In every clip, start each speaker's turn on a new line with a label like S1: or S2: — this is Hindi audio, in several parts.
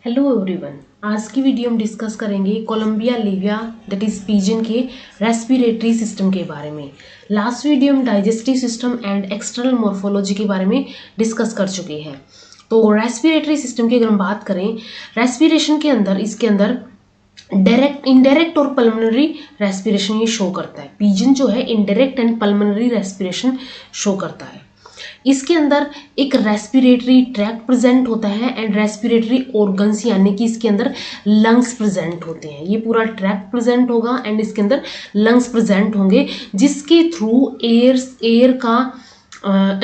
S1: Hello everyone. आज की वीडियो हम डिस्कस करेंगे Columba livia that is pigeon के रेस्पिरेटरी सिस्टम के बारे में। लास्ट वीडियो हम digestive system and external morphology के बारे में डिस्कस कर चुके हैं। तो रेस्पिरेटरी सिस्टम की अगर हम बात करें, रेस्पिरेशन के अंदर इसके अंदर डायरेक्ट, इनडायरेक्ट और पल्मोनरी रेस्पिरेशन ये शो करता है। पिजन जो है indirect and pulmonary respiration show करता है। इसके अंदर एक रेस्पिरेटरी ट्रैक्ट प्रेजेंट होता है एंड रेस्पिरेटरी ऑर्गन्स यानी कि इसके अंदर लंग्स प्रेजेंट होते हैं। ये पूरा ट्रैक्ट प्रेजेंट होगा एंड इसके अंदर लंग्स प्रेजेंट होंगे जिसके थ्रू एयर का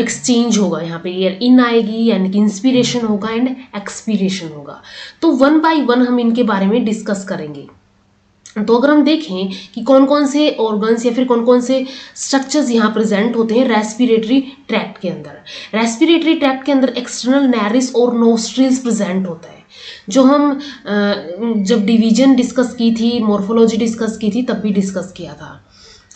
S1: एक्सचेंज होगा। यहाँ पे एयर इन आएगी यानी कि इंस्पिरेशन होगा एंड एक्सपीरेशन होगा। तो वन बाय वन हम इनके बारे में डिस्कस करेंगे। तो अगर हम देखें कि कौन कौन से ऑर्गन्स या फिर कौन कौन से स्ट्रक्चर्स यहाँ प्रेजेंट होते हैं रेस्पिरेटरी ट्रैक्ट के अंदर। रेस्पिरेटरी ट्रैक्ट के अंदर एक्सटर्नल नैरिस और नोस्ट्रिल्स प्रेजेंट होता है। जो हम जब डिवीजन डिस्कस की थी, मॉर्फोलॉजी डिस्कस की थी, तब भी डिस्कस किया था।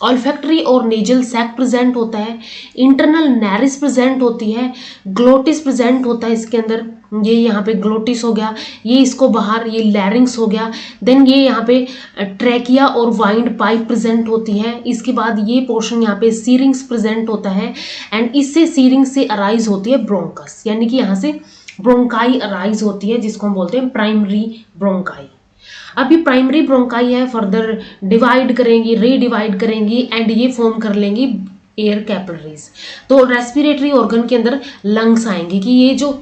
S1: ऑल्फैक्टरी और नेजल सैक प्रेजेंट होता है। इंटरनल नैरिस प्रेजेंट होती है। ग्लोटिस प्रेजेंट होता है इसके अंदर। ये यहाँ पे ग्लोटिस हो गया, ये इसको बाहर, ये लैरिंग्स हो गया। देन ये यहाँ पे ट्रैकिया और वाइंड पाइप प्रेजेंट होती है। इसके बाद ये पोर्शन यहाँ पे सीरिंग्स प्रेजेंट होता है एंड इससे सीरिंग से अराइज होती है ब्रोंकस, यानी कि यहाँ से ब्रोंकाई अराइज होती है जिसको हम बोलते हैं प्राइमरी ब्रोंकाई। अभी प्राइमरी ब्रोंकाई है, फर्दर डिवाइड करेंगी, रीडिवाइड करेंगी एंड ये फॉर्म कर लेंगी एयर कैपिलरीज। तो रेस्पिरेटरी ऑर्गन के अंदर लंग्स आएंगे कि ये जो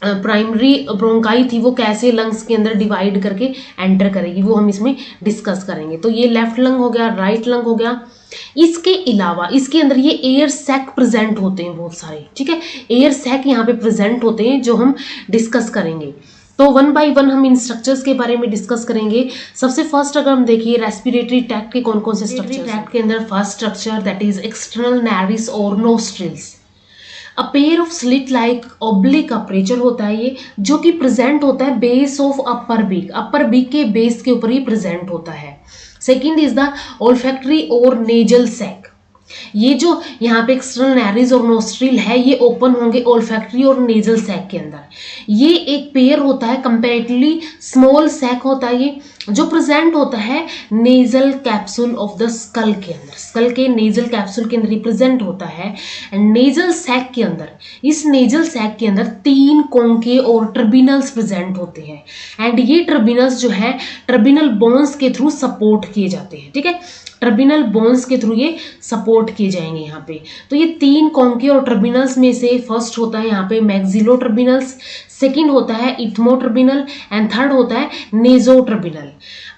S1: प्राइमरी ब्रोंकाई थी वो कैसे लंग्स के अंदर डिवाइड करके एंटर करेगी, वो हम इसमें डिस्कस करेंगे। तो ये लेफ्ट लंग हो गया, राइट लंग हो गया। इसके अलावा इसके अंदर ये एयर सैक प्रेजेंट होते हैं बहुत सारे, ठीक है। एयर सैक यहाँ पे प्रेजेंट होते हैं जो हम डिस्कस करेंगे। तो वन बाय वन हम इन स्ट्रक्चर्स के बारे में डिस्कस करेंगे। सबसे फर्स्ट अगर हम देखिए रेस्पिरेटरी ट्रैक्ट के कौन कौन से स्ट्रक्चर। ट्रैक्ट के अंदर first structure that is external nares और nostrils. A pair of slit like oblique aperture होता है ये, जो कि प्रेजेंट होता है base of upper beak. Upper beak के बेस के ऊपर ही प्रेजेंट होता है। सेकेंड इज द ऑल्फैक्टरी और नेजल सैक। ये जो यहाँ पे एक्सटर्नल नैरिस और नोस्ट्रिल है ये ओपन होंगे ऑल्फैक्टरी और नेजल सैक के अंदर। ये एक पेयर होता है, कंपैरेटिवली स्मॉल सैक होता है ये, जो प्रेजेंट होता है nasal capsule of the skull के अंदर। स्कल के नेजल कैप्सूल के अंदर रिप्रेजेंट होता है। एंड नेजल सैक के अंदर, इस नेजल सैक के अंदर 3 कोंके और ट्रिब्यूनल्स प्रेजेंट होते हैं एंड ये ट्रिब्यूनल्स जो है ट्रिब्यूनल बोन्स के थ्रू सपोर्ट किए जाते हैं, ठीक है। ट्रिब्यूनल बोन्स के थ्रू ये सपोर्ट किए जाएंगे यहाँ पे। तो ये 3 कोंके और ट्रिब्यूनल्स में से फर्स्ट होता है यहाँ पे मैक्सिलो ट्रिब्यूनल्स, सेकेंड होता है इथमो ट्रिब्यूनल एंड थर्ड होता है naso turbinal.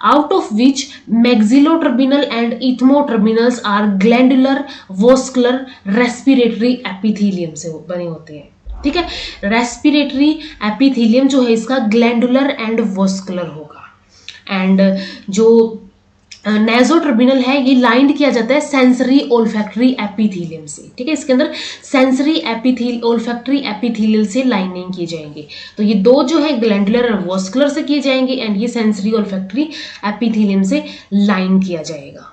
S1: Out of which maxillo turbinal and ethmo turbinals are glandular vascular respiratory epithelium से बने होते हैं, ठीक है। रेस्पिरेटरी एपिथेलियम जो है इसका ग्लैंडुलर एंड वॉस्कुलर होगा। एंड जो नेजो ट्रिब्यूनल है ये लाइंड किया जाता है सेंसरी ओल्फैक्टरी एपिथेलियम से, ठीक है। इसके अंदर सेंसरी ओल्फैक्टरी एपिथेलियल से लाइनिंग किए जाएंगे। तो ये दो जो है ग्लैंडुलर और वॉस्कुलर से किए जाएंगे एंड ये सेंसरी ओल्फैक्टरी एपिथेलियम से लाइन किया जाएगा।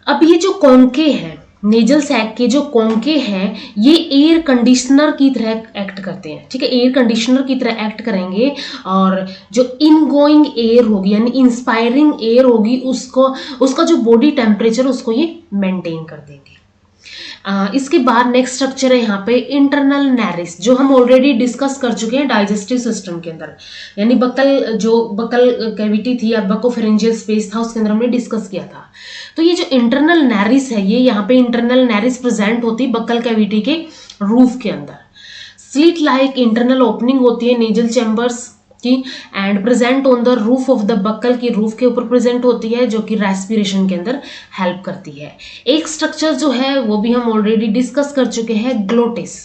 S1: अब ये जो कोंके हैं, नेजल सैक के जो कोंके हैं, ये एयर कंडीशनर की तरह एक्ट करते हैं, ठीक है। एयर कंडीशनर की तरह एक्ट करेंगे और जो इनगोइंग एयर होगी यानी इंस्पायरिंग एयर होगी उसका जो बॉडी टेम्परेचर उसको ये मेंटेन कर देंगे। इसके बाद नेक्स्ट स्ट्रक्चर है यहाँ पे इंटरनल नैरिस, जो हम ऑलरेडी डिस्कस कर चुके हैं डाइजेस्टिव सिस्टम के अंदर, यानी बकल कैविटी थी या बकोफेरेंजियल स्पेस था उसके अंदर हमने डिस्कस किया था। तो ये जो इंटरनल नैरिस है, ये यहाँ पे इंटरनल नैरिस प्रेजेंट होती है बकल कैविटी के रूफ के अंदर। स्लिट लाइक इंटरनल ओपनिंग होती है नेजल चैम्बर्स की and present on the roof of the buccal की रूफ के ऊपर प्रेजेंट होती है, जो कि रेस्पिरेशन के अंदर हेल्प करती है। एक स्ट्रक्चर जो है वो भी हम ऑलरेडी डिस्कस कर चुके हैं, ग्लोटिस।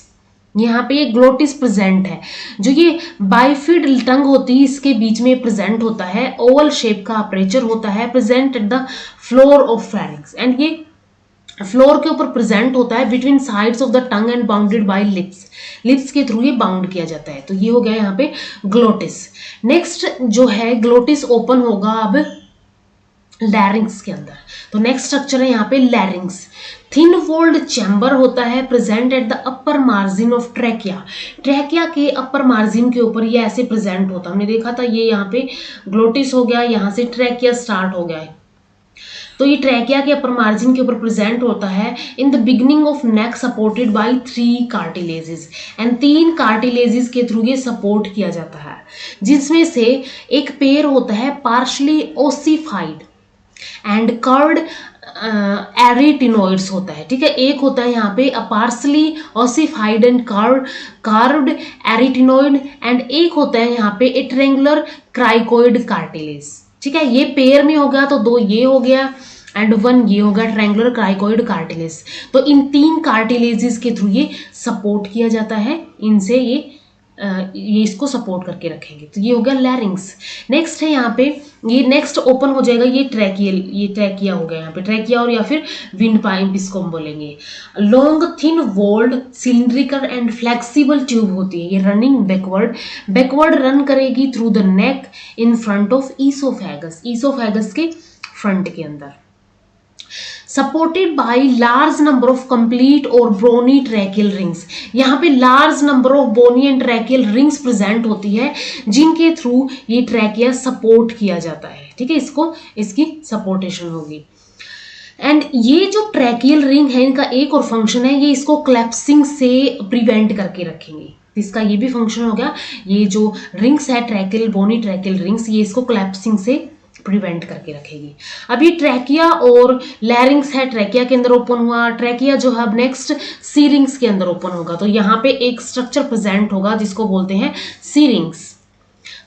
S1: यहाँ पे ये ग्लोटिस प्रेजेंट है, जो ये बाइफिड टंग होती है इसके बीच में प्रेजेंट होता है। ओवल शेप का अपर्चर होता है present at the floor of pharynx and ये फ्लोर के ऊपर प्रेजेंट होता है between sides of the tongue and bounded by lips. Lips के थ्रू ये बाउंड किया जाता है। तो ये हो गया यहाँ पे ग्लोटिस। नेक्स्ट जो है ग्लोटिस ओपन होगा अब लैरिंग्स के अंदर। तो नेक्स्ट स्ट्रक्चर है यहाँ पे लैरिंग्स। थिन वॉल्ड चैम्बर होता है present at the upper margin of trachea. Trachea के अपर मार्जिन के ऊपर ये ऐसे प्रेजेंट होता है, हमने देखा था ये यहाँ पे ग्लोटिस हो गया, यहाँ से ट्रैकिया स्टार्ट हो गया है। तो ये ट्रैकिया के अपर मार्जिन के ऊपर प्रेजेंट होता है in the beginning of neck supported by 3 cartilages and 3 cartilages के थ्रू ये सपोर्ट किया जाता है, जिसमें से एक पेयर होता है partially ossified and curved arytenoids होता है, ठीक है। एक होता है यहाँ पे partially ossified and curved arytenoid and एक होता है यहाँ पे ए ट्रायंगुलर क्राइकोइड कार्टिलेज, ठीक है। ये पेयर में हो गया तो 2 ये हो गया एंड 1 ये हो गया ट्रायंगुलर क्राइकोइड कार्टिलेज। तो इन 3 कार्टिलेजेस के थ्रू ये सपोर्ट किया जाता है, इनसे ये इसको सपोर्ट करके रखेंगे। तो ये हो गया लैरिंग्स। नेक्स्ट है यहाँ पे ये नेक्स्ट ओपन हो जाएगा ये ट्रैकिया हो गया यहाँ पे ट्रैकिया और या फिर विंड पाइप इसको हम बोलेंगे। Long thin walled cylindrical and flexible tube होती है, ये रनिंग बैकवर्ड रन करेगी through the neck in front of oesophagus के फ्रंट के अंदर। Supported by large number of complete और बोनी ट्रैकियल रिंग्स। यहाँ पे large number of bony and tracheal rings present होती है जिनके थ्रू ये ट्रैकिया सपोर्ट किया जाता है, ठीक है। इसकी सपोर्टेशन होगी। एंड ये जो ट्रैकियल रिंग है इनका एक और फंक्शन है, ये इसको क्लैप्सिंग से प्रिवेंट करके रखेंगे। इसका ये भी फंक्शन हो गया, ये जो रिंग्स है ट्रैकियल बोनी ट्रैकियल रिंग्स, ये इसको क्लैप्सिंग से प्रिवेंट करके रखेगी। अब ये ट्रैकिया और लैरिंग्स है, ट्रैकिया के अंदर ओपन हुआ, ट्रैकिया जो है अब नेक्स्ट सीरिंग्स के अंदर ओपन होगा। तो यहाँ पे एक स्ट्रक्चर प्रेजेंट होगा जिसको बोलते हैं सीरिंग्स।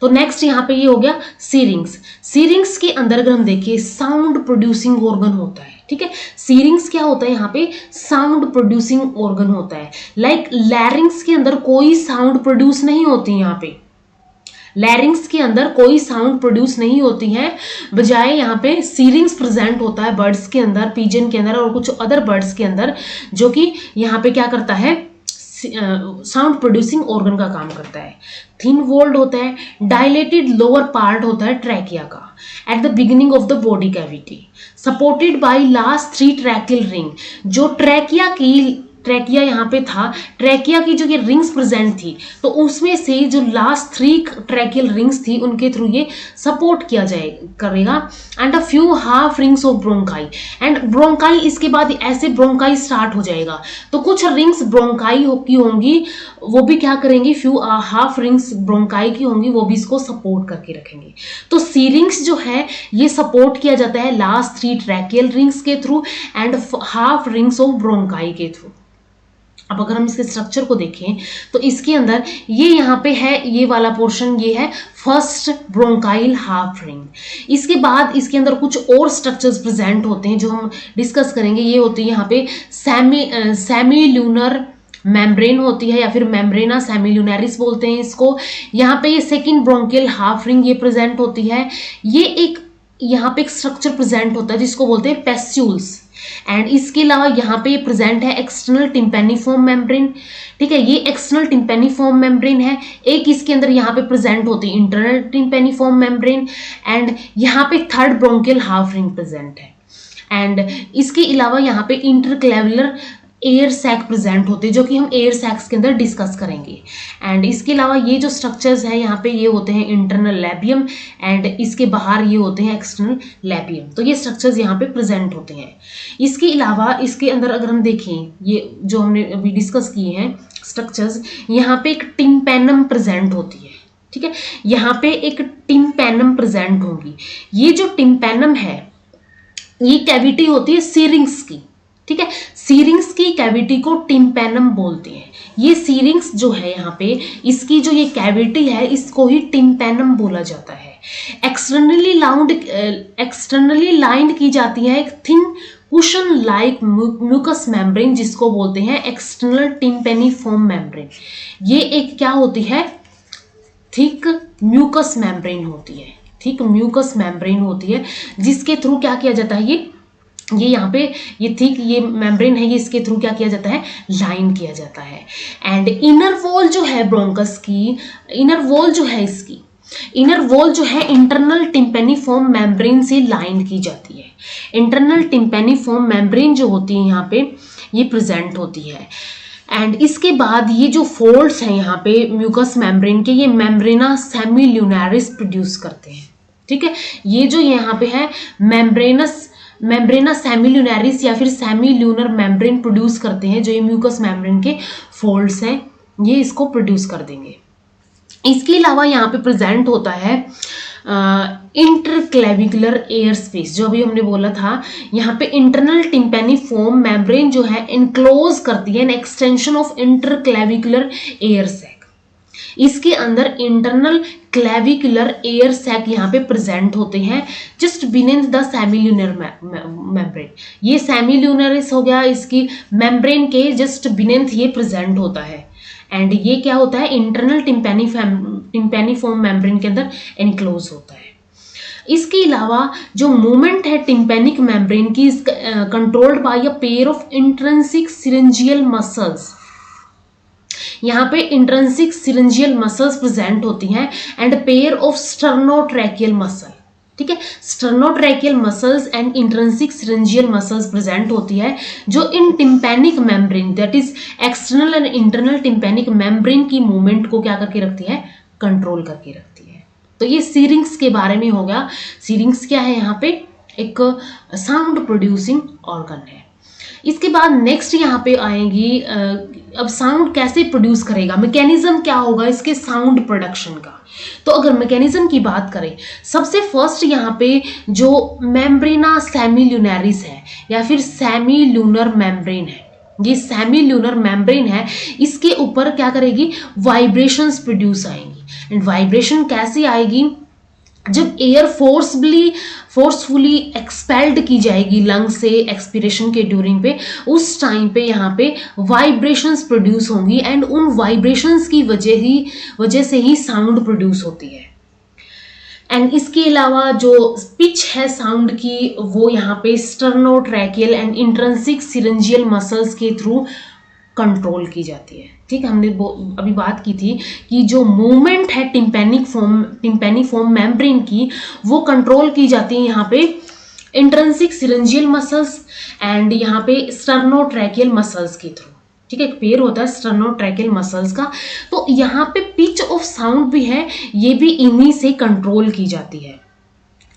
S1: तो नेक्स्ट यहाँ पे ये हो गया सीरिंग्स के अंदर अगर हम देखें साउंड प्रोड्यूसिंग ऑर्गन होता है, ठीक है। सीरिंग्स क्या होता है यहाँ पे साउंड प्रोड्यूसिंग ऑर्गन होता है। लाइक लैरिंग्स के अंदर कोई साउंड प्रोड्यूस नहीं होती, यहाँ पे लैरिंग्स के अंदर कोई साउंड प्रोड्यूस नहीं होती है, बजाय यहाँ पे सीरिंग्स प्रेजेंट होता है बर्ड्स के अंदर, पिजन के अंदर और कुछ अदर बर्ड्स के अंदर, जो कि यहाँ पे क्या करता है साउंड प्रोड्यूसिंग ऑर्गन का काम करता है। थिन वॉल्ड होता है, डायलेटेड लोअर पार्ट होता है ट्रैकिया का at the beginning of the body cavity, supported by last 3 tracheal ring. जो ट्रैकिया यहाँ पे था, ट्रैकिया की जो ये रिंग्स प्रेजेंट थी, तो उसमें से जो लास्ट 3 ट्रैकियल रिंग्स थी उनके थ्रू ये सपोर्ट किया करेगा। And a few half rings of bronchi and bronchi, इसके बाद ऐसे ब्रोंकाई स्टार्ट हो जाएगा। तो कुछ रिंग्स ब्रोंकाई की होंगी, वो भी क्या करेंगी, फ्यू हाफ रिंग्स ब्रोंकाई की होंगी, वो भी इसको सपोर्ट करके रखेंगे। तो सीरिंग्स जो है ये सपोर्ट किया जाता है लास्ट 3 ट्रैकियल रिंग्स के through and half rings of bronchi के थ्रू। अब अगर हम इसके स्ट्रक्चर को देखें तो इसके अंदर ये यहाँ पे है, ये वाला पोर्शन ये है फर्स्ट ब्रोंकाइल हाफ रिंग। इसके बाद इसके अंदर कुछ और स्ट्रक्चर्स प्रेजेंट होते हैं जो हम डिस्कस करेंगे। ये होती है यहाँ पे सेमील्यूनर मेम्ब्रेन होती है या फिर मेम्ब्रेना सेमील्यूनरिस बोलते हैं इसको। यहाँ पे ये सेकेंड ब्रोंकियल हाफ रिंग ये प्रेजेंट होती है। ये एक यहाँ पे एक स्ट्रक्चर प्रेजेंट होता है जिसको बोलते हैं पेस्यूल्स। एंड इसके अलावा यहाँ पे प्रेजेंट है एक्सटर्नल टिम्पेनिफॉर्म मेम्ब्रेन, ठीक है। ये एक्सटर्नल टिम्पेनिफॉर्म मेम्ब्रेन है। एक इसके अंदर यहाँ पे प्रेजेंट होती है इंटरनल टिम्पेनिफॉर्म मेम्ब्रेन एंड यहाँ पे third bronchial half ring present है। एंड इसके अलावा यहाँ पे इंटरक्लेविलर एयर सैक प्रेजेंट होते हैं जो कि हम एयर सैक्स के अंदर डिस्कस करेंगे। एंड इसके अलावा ये जो स्ट्रक्चर्स है यहाँ पे ये होते हैं इंटरनल लैबियम एंड इसके बाहर ये होते हैं एक्सटर्नल लैबियम। तो ये स्ट्रक्चर्स यहाँ पे प्रेजेंट होते हैं। इसके अलावा इसके अंदर अगर हम देखें ये जो हमने अभी डिस्कस किए हैं स्ट्रक्चर्स, यहाँ पे एक टिम्पेनम प्रेजेंट होती है, ठीक है। यहाँ पे एक टिम्पेनम प्रेजेंट होगी। ये जो टिम्पेनम है ये कैविटी होती है सीरिंग्स की, ठीक है। सीरिंग्स की कैविटी को टिम्पेनम बोलते हैं। ये सीरिंग्स जो है यहाँ पे इसकी जो ये कैविटी है इसको ही टिम्पेनम बोला जाता है। एक्सटर्नली लाइंड की जाती है एक thin cushion like mucous membrane जिसको बोलते हैं एक्सटर्नल टिम्पेनिफॉर्म मेम्ब्रेन। ये एक क्या होती है, थिक म्यूकस मेम्ब्रेन होती है, थिक म्यूकस मेम्ब्रेन होती है जिसके थ्रू क्या किया जाता है, ये यहाँ पे ये थिक ये मेम्ब्रेन है, ये इसके थ्रू क्या किया जाता है, लाइन किया जाता है। एंड इनर वॉल जो है ब्रोंकस की, इनर वॉल जो है इसकी इनर वॉल जो है इंटरनल टिम्पेनिफॉर्म मेम्ब्रेन से लाइन की जाती है। इंटरनल टिम्पेनिफॉर्म मेम्ब्रेन जो होती है यहाँ पे ये प्रेजेंट होती है। एंड इसके बाद ये जो फोल्ड्स हैं यहाँ पे म्यूकस मेम्ब्रेन के, ये मेम्ब्रेना सेमील्यूनारिस प्रोड्यूस करते हैं। ठीक है, ये जो यहाँ पे है मेम्ब्रेना सेमील्यूनारिस या फिर सेमील्यूनर मेम्ब्रेन प्रोड्यूस करते हैं। जो ये म्यूकस मेम्ब्रेन के फोल्ड्स हैं ये इसको प्रोड्यूस कर देंगे। इसके अलावा यहाँ पे प्रेजेंट होता है इंटरक्लेविकुलर एयर स्पेस, जो अभी हमने बोला था। यहाँ पे इंटरनल टिम्पेनिफॉर्म मेम्ब्रेन जो है इनक्लोज करती है an extension of interclavicular air sac. इसके अंदर इंटरनल क्लेविकुलर एयर सैक यहाँ पे प्रेजेंट होते हैं जस्ट बिनेथ द सेमील्यूनर मेम्ब्रेन। ये सेमील्यूनरिस हो गया, इसकी मेम्ब्रेन के जस्ट बिनेथ ये प्रेजेंट होता है। एंड ये क्या होता है, इंटरनल टिम्पेनिफॉर्म मेम्ब्रेन के अंदर एनक्लोज होता है। इसके अलावा जो मूवमेंट है टिम्पेनिक मेम्ब्रेन की controlled by a pair of intrinsic syringeal muscles. यहाँ पे इंट्रिंसिक सिरिंजियल मसल्स प्रेजेंट होती हैं and pair of sternotracheal muscle. ठीक है, sternotracheal muscles and intrinsic syringeal muscles present होती है जो इन tympanic membrane that is external and internal tympanic membrane की मूवमेंट को क्या करके रखती है, कंट्रोल करके रखती है। तो ये सीरिंग्स के बारे में हो गया। सीरिंग्स क्या है, यहाँ पे एक साउंड प्रोड्यूसिंग ऑर्गन है। इसके बाद नेक्स्ट यहाँ पे आएगी अब साउंड कैसे प्रोड्यूस करेगा, मैकेनिज्म क्या होगा इसके साउंड प्रोडक्शन का। तो अगर मैकेनिज्म की बात करें, सबसे फर्स्ट यहाँ पे जो मेम्ब्रेना सेमील्यूनारिस है या फिर सेमील्यूनर मेम्ब्रेन है, ये सेमील्यूनर मेम्ब्रेन है, इसके ऊपर क्या करेगी, वाइब्रेशंस प्रोड्यूस आएंगी। एंड वाइब्रेशन कैसे आएगी, जब एयर फोर्सफुली एक्सपेल्ड की जाएगी लंग से एक्सपीरेशन के ड्यूरिंग पे, उस टाइम पे यहाँ पे वाइब्रेशंस प्रोड्यूस होंगी एंड उन वाइब्रेशंस की वजह से ही साउंड प्रोड्यूस होती है। एंड इसके अलावा जो पिच है साउंड की वो यहाँ पे स्टर्नोट्रैकियल एंड इंट्रिंसिक सिरिंजियल मसल्स के थ्रू कंट्रोल की जाती है। ठीक है, हमने अभी बात की थी कि जो मूवमेंट है टिम्पेनिफॉर्म मेम्ब्रेन की वो कंट्रोल की जाती है यहाँ पे इंट्रिंसिक सिरिंजियल मसल्स एंड यहाँ पे स्टर्नोट्रैकियल मसल्स के थ्रू। ठीक है, एक पेयर होता है स्टर्नोट्रैकियल मसल्स का। तो यहाँ पे पिच ऑफ साउंड भी है, ये भी इन्हीं से कंट्रोल की जाती है,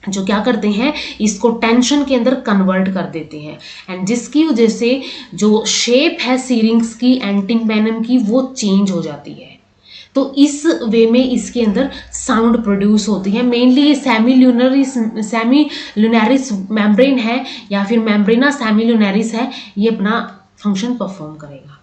S1: जो क्या करते हैं इसको टेंशन के अंदर कन्वर्ट कर देते हैं एंड जिसकी वजह से जो शेप है सीरिंग्स की एंड टिम्पेनम की वो चेंज हो जाती है। तो इस वे में इसके अंदर साउंड प्रोड्यूस होती है। मेनली ये सेमील्यूनारिस मेम्ब्रेन है या फिर मेम्ब्रेना सेमील्यूनारिस है, ये अपना फंक्शन परफॉर्म करेगा।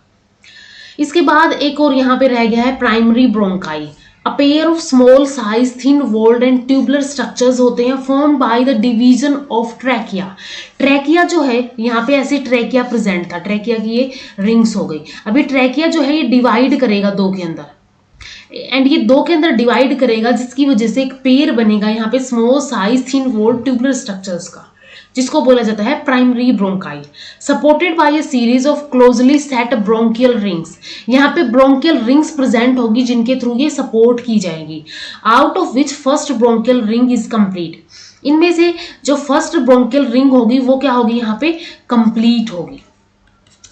S1: इसके बाद एक और यहाँ पे रह गया है primary bronchi. A pair of small size thin walled and tubular structures होते हैं formed by the division of trachea। Trachea जो है यहाँ पे ऐसे ट्रैकिया प्रेजेंट था, ट्रैकिया की ये रिंग्स हो गई। अभी ट्रैकिया जो है ये डिवाइड करेगा दो के अंदर एंड ये दो के अंदर डिवाइड करेगा जिसकी वजह से एक पेयर बनेगा यहाँ पे small size thin walled tubular structures का, जिसको बोला जाता है primary bronchi, supported by a series of closely set bronchial rings. यहाँ पे ब्रोंकियल रिंग्स प्रेजेंट होगी जिनके थ्रू ये सपोर्ट की जाएगी। Out of which first bronchial ring is complete. इनमें से जो फर्स्ट ब्रोंकियल रिंग होगी वो क्या होगी, यहाँ पे कंप्लीट होगी,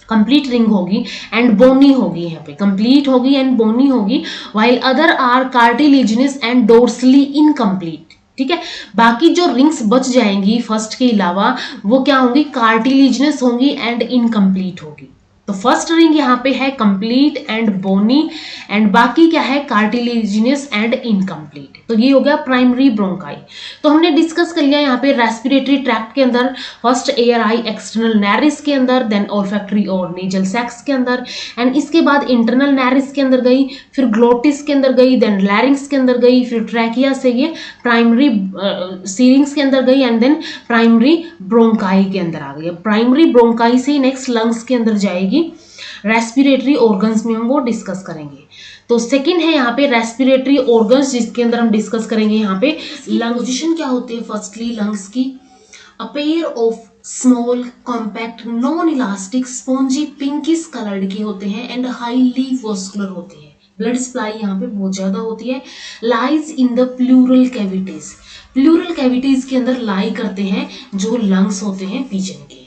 S1: कंप्लीट रिंग होगी एंड बोनी होगी, यहाँ पे कंप्लीट होगी एंड बोनी होगी, while other are cartilaginous and dorsally incomplete. ठीक है, बाकी जो रिंग्स बच जाएंगी फर्स्ट के अलावा वो क्या होंगी, कार्टिलेजिनस होंगी एंड इनकम्प्लीट होगी। तो फर्स्ट रिंग यहाँ पे है कंप्लीट एंड बोनी एंड बाकी क्या है, कार्टिलेजिनस एंड इनकम्प्लीट। तो ये हो गया प्राइमरी ब्रोंकाई। तो हमने डिस्कस कर लिया यहाँ पे रेस्पिरेटरी ट्रैक्ट के अंदर, फर्स्ट एयर आई एक्सटर्नल नैरिस के अंदर, देन ओल्फैक्टरी और नेजल सैक्स के अंदर, एंड इसके बाद इंटरनल नैरिस के अंदर गई, फिर ग्लोटिस के अंदर गई, देन लैरिंग्स के अंदर गई, फिर ट्रैकिया से ये प्राइमरी सीरिंग्स के अंदर गई एंड देन प्राइमरी ब्रोंकाई के अंदर आ गई। प्राइमरी ब्रोंकाई से नेक्स्ट लंग्स के अंदर जाएगी, रेस्पिरेटरी ऑर्गन्स में हम वो डिस्कस करेंगे। तो सेकंड है यहाँ पे रेस्पिरेटरी ऑर्गन्स, जिसके अंदर हम डिस्कस करेंगे यहाँ पे लंग पोजीशन क्या होती है। फर्स्टली लंग्स की अ pair of small compact non elastic spongy pinkish coloured के होते हैं एंड हाईली वॉस्कुलर होते हैं। ब्लड सप्लाई यहाँ पे बहुत ज्यादा होती है। Lies in the pleural cavities, pleural cavities के अंदर लाई करते हैं जो लंग्स होते हैं पिजन के।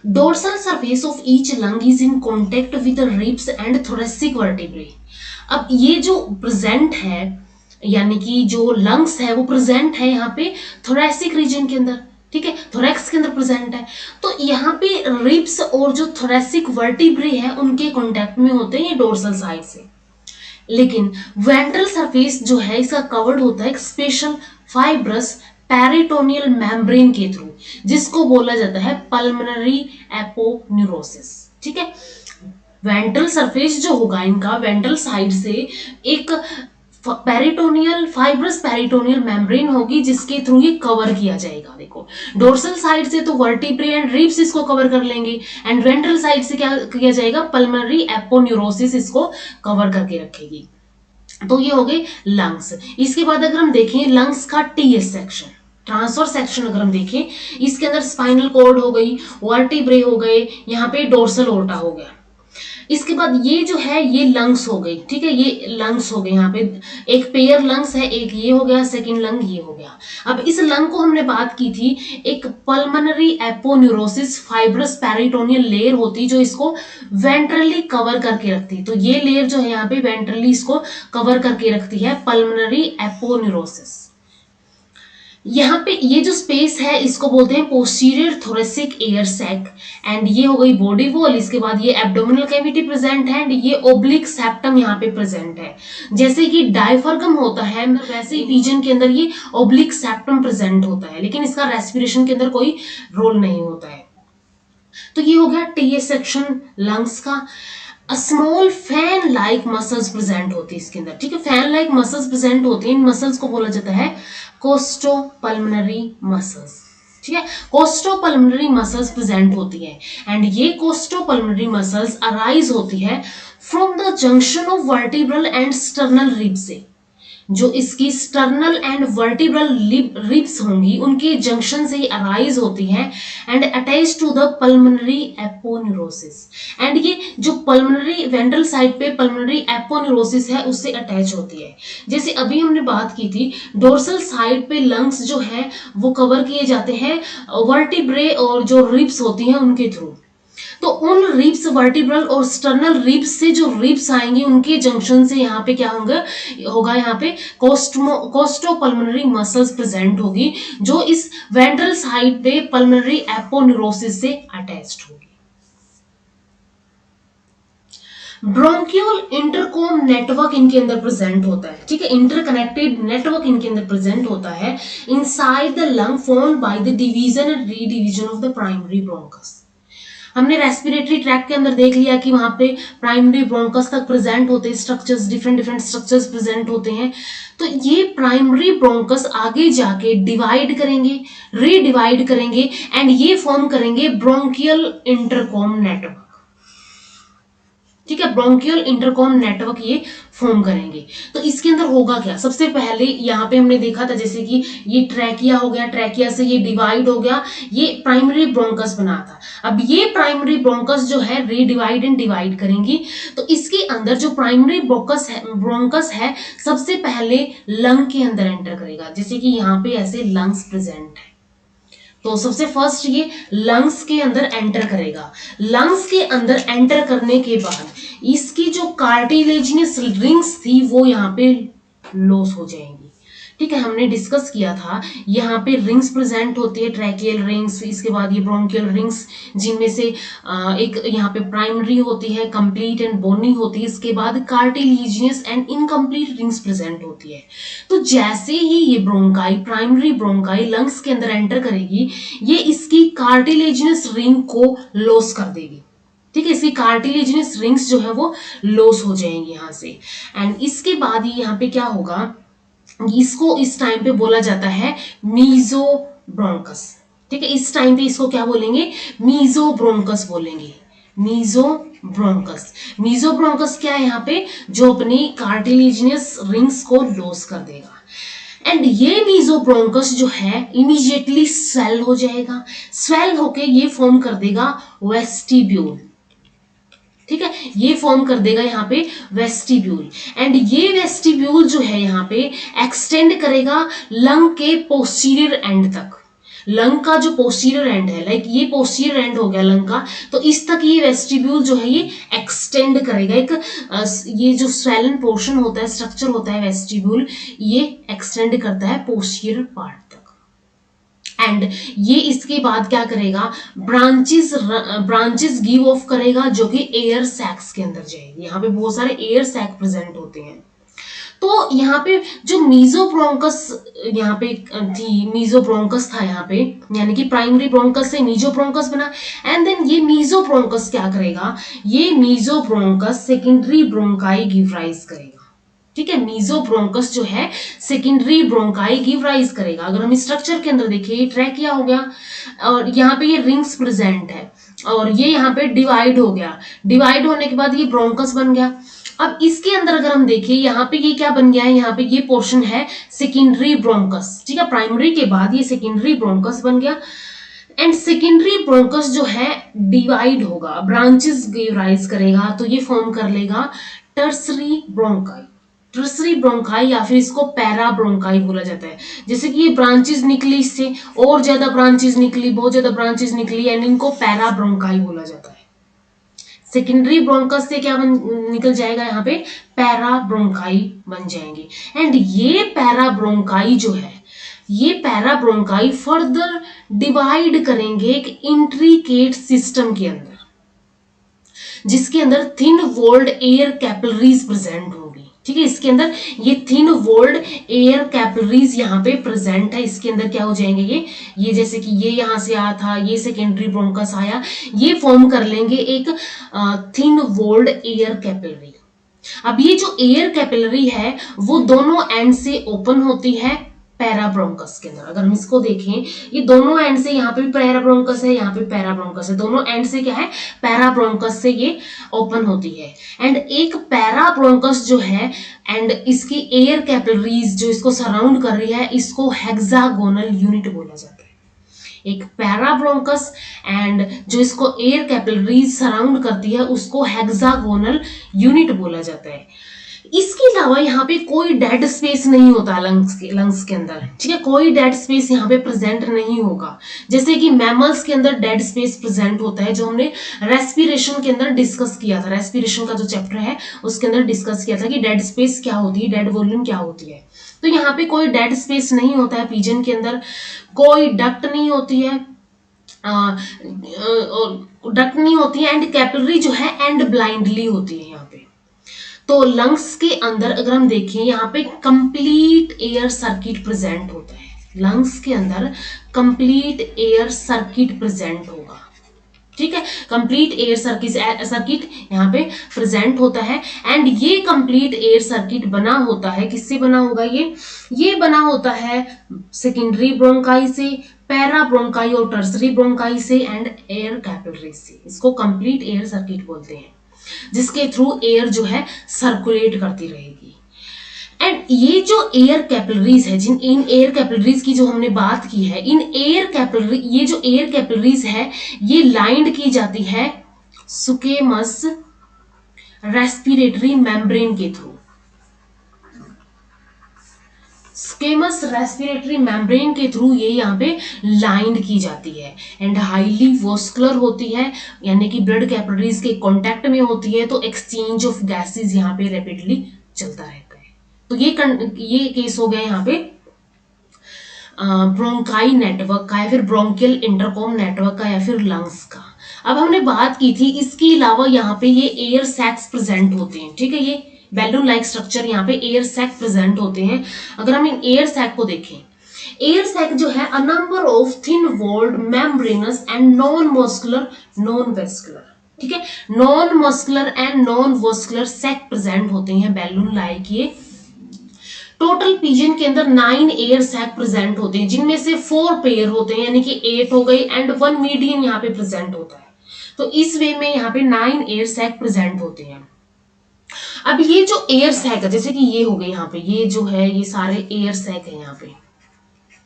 S1: Dorsal surface of each lung is in contact with ribs and thoracic vertebrae. अब ये जो प्रेजेंट है, यानी कि जो लंग्स है वो प्रेजेंट है यहाँ पे थोरेसिक रीजन के अंदर, ठीक है, थोरैक्स के अंदर प्रेजेंट है। तो यहाँ पे रिब्स और जो थोरेसिक वर्टिब्रे है उनके कांटेक्ट में होते हैं ये डोर्सल साइड से। लेकिन वेंट्रल सरफेस जो है इसका कवर्ड होता है एक स्पेशल फाइब्रस पेरिटोनियल मेम्ब्रेन के थ्रू, जिसको बोला जाता है पल्मोनरी एपोन्यूरोसिस, ठीक है। वेंट्रल सरफेस जो होगा इनका वेंट्रल साइड से एक पेरिटोनियल फाइब्रस पेरिटोनियल मेम्ब्रेन होगी जिसके थ्रू ये कवर किया जाएगा। देखो डोर्सल साइड से तो वर्टिब्रे एंड रिब्स इसको कवर कर लेंगे, एंड वेंट्रल साइड से क्या किया जाएगा, पल्मोनरी एपोन्यूरोसिस इसको कवर करके रखेगी। तो ये हो गए लंग्स। इसके बाद अगर हम देखें लंग्स का टीएस सेक्शन, ट्रांसफर सेक्शन अगर हम देखें, इसके अंदर स्पाइनल कॉर्ड हो गई, वर्टिब्रे हो गए, यहाँ पे डोर्सल ओर्टा हो गया। इसके बाद ये जो है ये लंग्स हो गई, ठीक है, ये लंग्स हो गए। यहाँ पे एक पेयर लंग्स है, एक ये हो गया, सेकंड लंग ये हो गया। अब इस लंग को हमने बात की थी एक pulmonary aponeurosis fibrous peritoneal layer होती जो इसको वेंट्रली कवर करके रखती। तो ये लेयर जो है यहाँ पे वेंट्रली इसको कवर करके रखती है, पल्मोनरी एपोन्यूरोसिस। यहाँ पे ये जो स्पेस है इसको बोलते हैं posterior thoracic air sac, and ये हो गई बॉडी वॉल। इसके बाद ये एब्डोमिनल कैविटी प्रेजेंट है, एंड ये ओब्लिक सेप्टम यहाँ पे प्रेजेंट है। जैसे कि डायफ्रागम होता है वैसे ही पिजन के अंदर ये ओब्लिक सेप्टम प्रेजेंट होता है, लेकिन इसका रेस्पिरेशन के अंदर कोई रोल नहीं होता है। तो ये हो गया टीएस सेक्शन लंग्स का। Small fan like muscles present होती है इसके अंदर, ठीक है, फैन लाइक मसल्स प्रेजेंट होती है। इन मसल्स को बोला जाता है कोस्टोपल्मोनरी मसल्स, ठीक है, कोस्टोपल्मोनरी मसल्स प्रेजेंट होती है, एंड ये कोस्टोपल्मोनरी मसल्स अराइज होती है from the junction of vertebral and sternal rib से। जो इसकी स्टर्नल एंड वर्टिब्रल रिब्स होंगी उनके जंक्शन से ही अराइज होती है, and attach to the pulmonary aponeurosis. And ये जो पल्मोनरी वेंट्रल साइड पे पल्मोनरी एपोन्यूरोसिस है उससे अटैच होती है। जैसे अभी हमने बात की थी डोर्सल साइड पे लंग्स जो है वो कवर किए जाते हैं वर्टिब्रे और जो रिब्स होती हैं उनके थ्रू। तो उन रिब्स वर्टिब्रल और स्टर्नल रिब्स से जो रिब्स आएंगे उनके जंक्शन से यहाँ पे क्या होगा यहाँ पे कोस्टोपल्मोनरी मसल्स प्रेजेंट होगी जो इस वेंट्रल साइड पे पल्मोनरी एपोन्यूरोसिस से अटैच्ड होगी। ब्रोंकियल इंटरकॉम नेटवर्क इनके अंदर प्रेजेंट होता है, ठीक है, इंटरकनेक्टेड नेटवर्क इनके अंदर प्रेजेंट होता है inside the lung formed by the division and redivision of the primary bronchus. हमने रेस्पिरेटरी ट्रैक के अंदर देख लिया कि वहां पे प्राइमरी ब्रोंकस तक प्रेजेंट होते हैं स्ट्रक्चर्स, डिफरेंट स्ट्रक्चर्स प्रेजेंट होते हैं। तो ये प्राइमरी ब्रोंकस आगे जाके डिवाइड करेंगे, रीडिवाइड करेंगे, एंड ये फॉर्म करेंगे ब्रोंकियल इंटरकॉम नेटवर्क, ठीक है, ब्रोंकियल इंटरकॉम नेटवर्क ये फॉर्म करेंगे। तो इसके अंदर होगा क्या, सबसे पहले यहाँ पे हमने देखा था जैसे कि ये ट्रैकिया हो गया, ट्रैकिया से ये डिवाइड हो गया, ये प्राइमरी ब्रोंकस बना था। अब ये प्राइमरी ब्रोंकस जो है रीडिवाइड एंड डिवाइड करेंगी। तो इसके अंदर जो प्राइमरी ब्रोंकस है सबसे पहले लंग के अंदर एंटर करेगा, जैसे कि यहाँ पे ऐसे लंग्स प्रेजेंट है। तो सबसे फर्स्ट ये लंग्स के अंदर एंटर करेगा। लंग्स के अंदर एंटर करने के बाद इसकी जो कार्टिलेजिनस रिंग्स थी वो यहाँ पे लॉस हो जाएंगी, ठीक है, हमने डिस्कस किया था यहाँ पे रिंग्स प्रेजेंट होती है, ट्रैकियल रिंग्स, इसके बाद ये ब्रोंकियल रिंग्स जिनमें से एक यहाँ पे प्राइमरी होती है, कंप्लीट एंड बोनी होती है, इसके बाद cartilaginous and incomplete rings present होती है। तो जैसे ही ये ब्रोंकाई प्राइमरी ब्रोंकाई लंग्स के अंदर एंटर करेगी ये इसकी कार्टिलेजिनस रिंग को लॉस कर देगी, ठीक है, इसकी कार्टिलेजिनस रिंग्स जो है वो लॉस हो जाएंगी यहाँ से। एंड इसके बाद ही यहाँ पे क्या होगा, इसको इस टाइम पे बोला जाता है मीजोब्रोंकस, ठीक है, इस टाइम पे इसको क्या बोलेंगे, मीजोब्रोंकस बोलेंगे, मीजोब्रोंकस। मीजोब्रोंकस क्या है यहाँ पे, जो अपनी कार्टिलेजिनस रिंग्स को लॉस कर देगा। एंड ये मीजोब्रोंकस जो है इमीडिएटली स्वेल हो जाएगा, स्वेल होके ये फॉर्म कर देगा वेस्टिब्यूल, ठीक है, ये फॉर्म कर देगा यहाँ पे वेस्टिब्यूल, एंड ये वेस्टिब्यूल जो है यहाँ पे एक्सटेंड करेगा लंग के पोस्टीरियर एंड तक। लंग का जो पोस्टीरियर एंड है, लाइक ये पोस्टीरियर एंड हो गया लंग का, तो इस तक ये वेस्टिब्यूल जो है ये एक्सटेंड करेगा। एक ये जो स्वेलन पोर्शन होता है, स्ट्रक्चर होता है वेस्टिब्यूल, ये एक्सटेंड करता है पोस्टीरियर पार्ट तक। एंड ये इसके बाद क्या करेगा, ब्रांचेस गिव ऑफ करेगा जो कि एयर सैक्स के अंदर जाएगी। यहाँ पे बहुत सारे एयर सैक प्रेजेंट होते हैं। तो यहाँ पे जो मीजोब्रोंकस यहाँ पे थी, मीजोब्रोंकस था यहाँ पे, यानी कि प्राइमरी ब्रोंकस से मीजोब्रोंकस बना, एंड देन ये मीजोब्रोंकस क्या करेगा, ये मीजोब्रोंकस सेकेंडरी ब्रोंकाई गिव राइज करेगा। ठीक है, मीजोब्रोंकस जो है सेकेंडरी ब्रोंकाई गिव राइज करेगा। अगर हम स्ट्रक्चर के अंदर देखिए, ये ट्रैकिया हो गया और यहाँ पे ये रिंग्स प्रेजेंट है और ये यहाँ पे डिवाइड हो गया। डिवाइड होने के बाद ये ब्रोंकस बन गया। अब इसके अंदर अगर हम देखें, यहाँ पे ये क्या बन गया है, यहाँ पे ये पोर्शन है सेकेंडरी ब्रोंकस। ठीक है, प्राइमरी के बाद ये सेकेंडरी ब्रोंकस बन गया, एंड सेकेंडरी ब्रोंकस जो है डिवाइड होगा, ब्रांचेस गिव राइज करेगा, तो ये फॉर्म कर लेगा टर्सरी ब्रोंकाई। टर्सरी ब्रोंकाई या फिर इसको पैरा ब्रोंकाई बोला जाता है। जैसे कि ये ब्रांचेस निकली, इससे और ज्यादा ब्रांचेस निकली, बहुत ज्यादा ब्रांचेस निकली, एंड इनको पैरा ब्रोंकाई बोला जाता है। सेकेंडरी ब्रोंकस से क्या निकल जाएगा, यहाँ पे पैरा ब्रोंकाई बन जाएंगे। एंड ये पैरा ब्रोंकाई जो है, ये पैरा ब्रोंकाई फर्दर डिवाइड करेंगे एक इंट्रिकेट सिस्टम के अंदर, जिसके अंदर thin walled air capillaries present होगी। ठीक है, इसके अंदर ये थिन वॉल्ड एयर कैपिलरीज यहाँ पे प्रेजेंट है। इसके अंदर क्या हो जाएंगे, ये जैसे कि ये यहाँ से आया था, ये सेकेंडरी ब्रोंकस आया, ये फॉर्म कर लेंगे एक थिन वॉल्ड एयर कैपिलरी। अब ये जो एयर कैपिलरी है वो दोनों एंड से ओपन होती है पैरा ब्रोंकस के अंदर। अगर हम इसको देखें, ये दोनों एंड से, यहाँ पे भी पैरा ब्रोंकस है, यहाँ पे पैरा ब्रोंकस है, दोनों एंड से क्या है, पैरा ब्रोंकस से ये ओपन होती है। एंड एक पैरा ब्रोंकस जो है एंड इसकी एयर कैपिलरीज जो इसको सराउंड कर रही है, इसको हेक्सागोनल यूनिट बोला जाता है। एक पैरा ब्रोंकस एंड जो इसको एयर कैपिलरीज सराउंड करती है, उसको हेक्सागोनल यूनिट बोला जाता है। इसके अलावा यहाँ पे कोई डेड स्पेस नहीं होता लंग्स के अंदर। ठीक है, कोई डेड स्पेस यहाँ पे प्रेजेंट नहीं होगा। जैसे कि मैमल्स के अंदर डेड स्पेस प्रेजेंट होता है, जो हमने रेस्पिरेशन के अंदर डिस्कस किया था। रेस्पिरेशन का जो चैप्टर है उसके अंदर डिस्कस किया था कि डेड स्पेस क्या होती है, डेड वॉल्यूम क्या होती है। तो यहाँ पे कोई डेड स्पेस नहीं होता है पिजन के अंदर, कोई डक्ट नहीं होती है, डक्ट नहीं होती है, एंड कैपिलरी जो है एंड ब्लाइंडली होती है यहाँ पे। तो लंग्स के अंदर अगर हम देखें, यहाँ पे कंप्लीट एयर सर्किट प्रेजेंट होता है। लंग्स के अंदर कंप्लीट एयर सर्किट प्रेजेंट होगा। ठीक है, कंप्लीट एयर सर्किट यहाँ पे प्रेजेंट होता है। एंड ये कंप्लीट एयर सर्किट बना होता है, किससे बना होगा, ये बना होता है सेकेंडरी ब्रोंकाई से, पैरा ब्रोंकाई और टर्सरी ब्रोंकाई से, एंड एयर कैपिलरी से। इसको कंप्लीट एयर सर्किट बोलते हैं, जिसके थ्रू एयर जो है सर्कुलेट करती रहेगी। एंड ये जो एयर कैपिलरीज है, इन एयर कैपिलरीज की जो हमने बात की है, ये जो एयर कैपिलरीज है, ये लाइंड की जाती है स्क्वेमस रेस्पिरेटरी मेम्ब्रेन के थ्रू। स्क्वेमस रेस्पिरेटरी मेम्ब्रेन के थ्रू ये यहाँ पे लाइंड की जाती है, एंड हाईली वॉस्कुलर होती है, यानी कि ब्लड कैपिलरीज के कांटेक्ट में होती है, तो एक्सचेंज ऑफ गैसेस यहाँ पे रैपिडली चलता रहता है। तो ये केस हो गया यहाँ पे ब्रोंकाई नेटवर्क का, या फिर ब्रोंकियल इंटरकॉम नेटवर्क का, या फिर लंग्स का। अब हमने बात की थी, इसके अलावा यहाँ पे ये एयर सैक्स प्रेजेंट होते हैं। ठीक है, ये बैलून लाइक स्ट्रक्चर, यहाँ पे एयर सैक प्रेजेंट होते हैं। अगर हम इन एयर सैक को देखें, एयर सैक जो है a number of thin walled membranous and non muscular non vascular. ठीक है, non muscular and non vascular sac present होते हैं बैलून लाइक। ये टोटल पिजन के अंदर 9 एयर सैक प्रेजेंट होते हैं, जिनमें से 4 पेयर होते हैं, यानी कि 8 हो गई, एंड 1 मीडियन यहाँ पे प्रेजेंट होता है। तो इस वे में यहाँ पे 9 एयर सैक प्रेजेंट होते हैं। अब ये जो एयर सैक है, जैसे कि ये हो गए यहाँ पे, ये जो है ये सारे एयर सैक है यहाँ पे,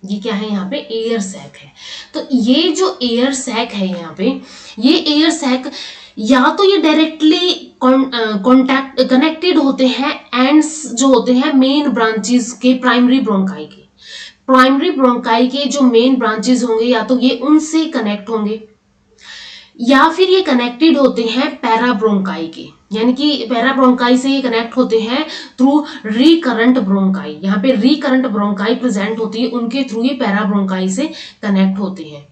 S1: ये क्या है यहाँ पे एयर सैक है। तो ये जो एयर सैक है यहाँ पे, ये एयर सैक या तो ये डायरेक्टली कॉन्टैक्ट कनेक्टेड होते हैं एंड्स जो होते हैं मेन ब्रांचेस के प्राइमरी ब्रोंकाई के। प्राइमरी ब्रोंकाई के जो मेन ब्रांचेस होंगे या तो ये उनसे कनेक्ट होंगे, या फिर ये कनेक्टेड होते हैं पैराब्रोंकाई के, यानी कि पैराब्रोंकाई से ये कनेक्ट होते हैं थ्रू रिकरंट ब्रोंकाई। यहाँ पे रिकरंट ब्रोंकाई प्रेजेंट होती है, उनके थ्रू ये पैराब्रोंकाई से कनेक्ट होते हैं।